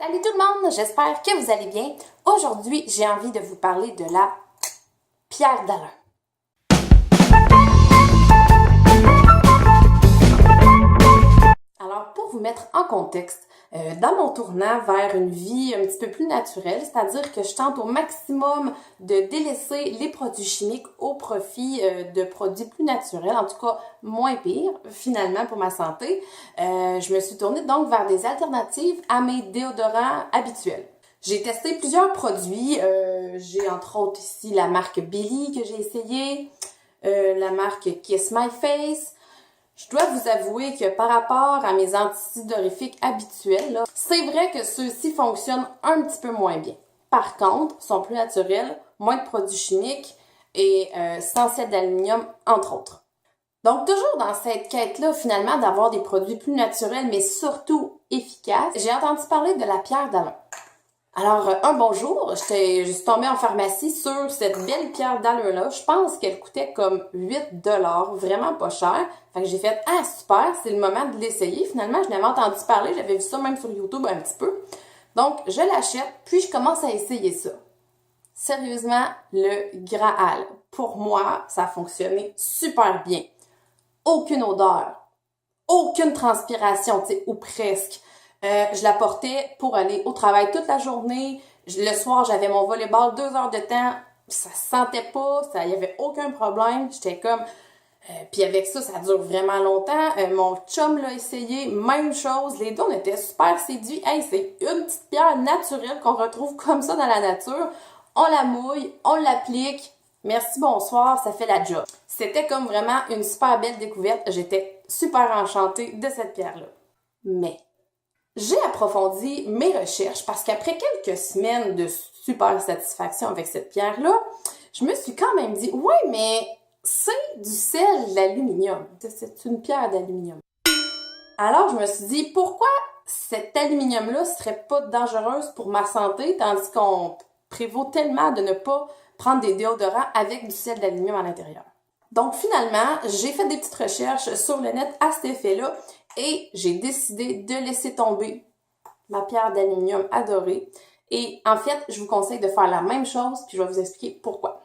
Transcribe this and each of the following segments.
Salut tout le monde, j'espère que vous allez bien. Aujourd'hui, j'ai envie de vous parler de la pierre d'Alain. Alors, pour vous mettre en contexte, dans mon tournant vers une vie un petit peu plus naturelle, c'est-à-dire que je tente au maximum de délaisser les produits chimiques au profit de produits plus naturels, en tout cas moins pires, finalement, pour ma santé, je me suis tournée donc vers des alternatives à mes déodorants habituels. J'ai testé plusieurs produits. J'ai entre autres ici la marque Billy que j'ai essayé, la marque Kiss My Face. Je dois vous avouer que par rapport à mes antidorifiques habituels, là, c'est vrai que ceux-ci fonctionnent un petit peu moins bien. Par contre, sont plus naturels, moins de produits chimiques et sans sel d'aluminium, entre autres. Donc, toujours dans cette quête-là, finalement, d'avoir des produits plus naturels, mais surtout efficaces, j'ai entendu parler de la pierre d'Alain. Alors, un bonjour, je suis tombée en pharmacie sur cette belle pierre d'Alain-là. Je pense qu'elle coûtait comme 8$, vraiment pas cher. Fait que j'ai fait « Ah, super, c'est le moment de l'essayer. » Finalement, je n'avais entendu parler, j'avais vu ça même sur YouTube un petit peu. Donc, je l'achète, puis je commence à essayer ça. Sérieusement, le Graal. Pour moi, ça a fonctionné super bien. Aucune odeur, aucune transpiration, tu sais, ou presque. Je la portais pour aller au travail toute la journée. Le soir, j'avais mon volleyball 2 heures de temps. Ça se sentait pas, il y avait aucun problème. J'étais comme... puis avec ça, ça dure vraiment longtemps. Mon chum l'a essayé, même chose. Les deux, on était super séduits. Hey, c'est une petite pierre naturelle qu'on retrouve comme ça dans la nature. On la mouille, on l'applique. Merci, bonsoir, ça fait la job. C'était comme vraiment une super belle découverte. J'étais super enchantée de cette pierre-là. Mais j'ai approfondi mes recherches parce qu'après quelques semaines de super satisfaction avec cette pierre-là, je me suis quand même dit, ouais, mais c'est du sel d'aluminium. C'est une pierre d'aluminium. Alors, je me suis dit, pourquoi cet aluminium-là serait pas dangereuse pour ma santé, tandis qu'on prévaut tellement de ne pas prendre des déodorants avec du sel d'aluminium à l'intérieur. Donc, finalement, j'ai fait des petites recherches sur le net à cet effet-là et j'ai décidé de laisser tomber ma pierre d'aluminium adorée. Et en fait, je vous conseille de faire la même chose, puis je vais vous expliquer pourquoi.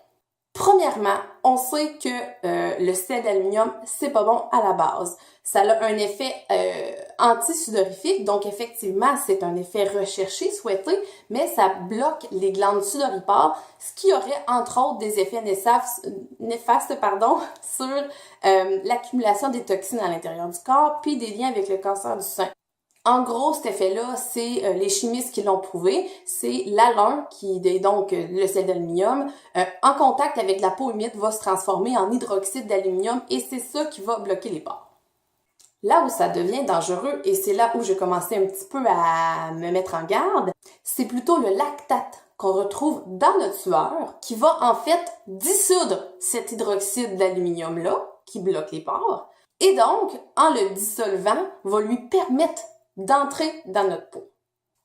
Premièrement, on sait que le sel d'aluminium, c'est pas bon à la base. Ça a un effet anti-sudorifique, donc effectivement, c'est un effet recherché, souhaité, mais ça bloque les glandes sudoripare, ce qui aurait entre autres des effets néfastes sur l'accumulation des toxines à l'intérieur du corps, puis des liens avec le cancer du sein. En gros, cet effet-là, c'est les chimistes qui l'ont prouvé. C'est l'alun, qui est donc le sel d'aluminium, en contact avec la peau humide, va se transformer en hydroxyde d'aluminium et c'est ça qui va bloquer les pores. Là où ça devient dangereux, et c'est là où j'ai commencé un petit peu à me mettre en garde, c'est plutôt le lactate qu'on retrouve dans notre sueur qui va en fait dissoudre cet hydroxyde d'aluminium-là qui bloque les pores et donc, en le dissolvant, va lui permettre d'entrer dans notre peau.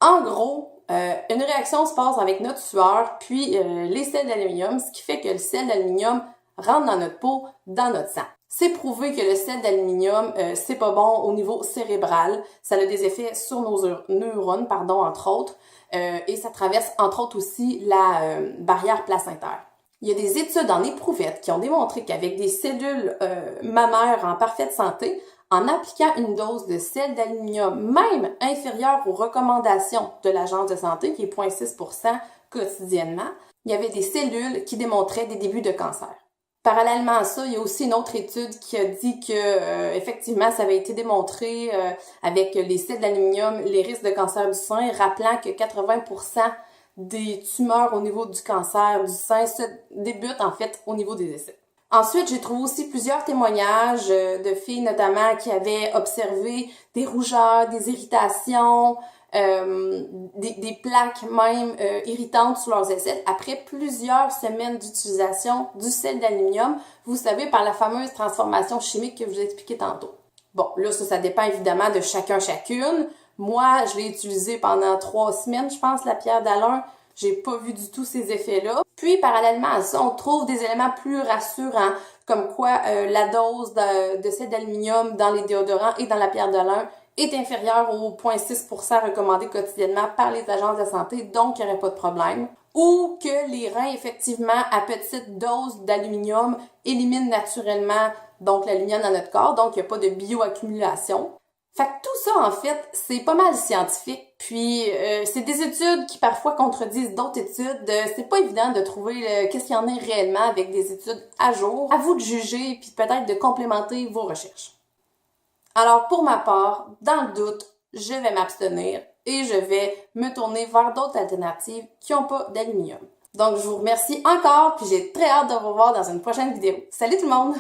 En gros, une réaction se passe avec notre sueur, puis les sels d'aluminium, ce qui fait que le sel d'aluminium rentre dans notre peau, dans notre sang. C'est prouvé que le sel d'aluminium, c'est pas bon au niveau cérébral. Ça a des effets sur nos neurones, entre autres, et ça traverse, entre autres aussi, la barrière placentaire. Il y a des études en éprouvettes qui ont démontré qu'avec des cellules mammaires en parfaite santé, en appliquant une dose de sel d'aluminium, même inférieure aux recommandations de l'Agence de santé, qui est 0,6% quotidiennement, il y avait des cellules qui démontraient des débuts de cancer. Parallèlement à ça, il y a aussi une autre étude qui a dit que effectivement, ça avait été démontré avec les sels d'aluminium, les risques de cancer du sein, rappelant que 80% des tumeurs au niveau du cancer du sein se débutent en fait au niveau des essais. Ensuite, j'ai trouvé aussi plusieurs témoignages de filles notamment qui avaient observé des rougeurs, des irritations, des plaques même irritantes sur leurs aisselles après plusieurs semaines d'utilisation du sel d'aluminium, vous savez, par la fameuse transformation chimique que je vous ai expliqué tantôt. Bon, là, ça dépend évidemment de chacune. Moi, je l'ai utilisé pendant 3 semaines, je pense, la pierre d'Alain. J'ai pas vu du tout ces effets-là. Puis, parallèlement à ça, on trouve des éléments plus rassurants, comme quoi la dose de sel d'aluminium dans les déodorants et dans la pierre d'Alain est inférieur au 0,6% recommandé quotidiennement par les agences de santé, donc il n'y aurait pas de problème. Ou que les reins, effectivement, à petite dose d'aluminium, éliminent naturellement donc l'aluminium dans notre corps, donc il n'y a pas de bioaccumulation. Fait que tout ça, en fait, c'est pas mal scientifique. Puis, c'est des études qui parfois contredisent d'autres études. C'est pas évident de trouver qu'est-ce qu'il y en a réellement avec des études à jour. À vous de juger, puis peut-être de complémenter vos recherches. Alors, pour ma part, dans le doute, je vais m'abstenir et je vais me tourner vers d'autres alternatives qui n'ont pas d'aluminium. Donc, je vous remercie encore, puis j'ai très hâte de vous revoir dans une prochaine vidéo. Salut tout le monde!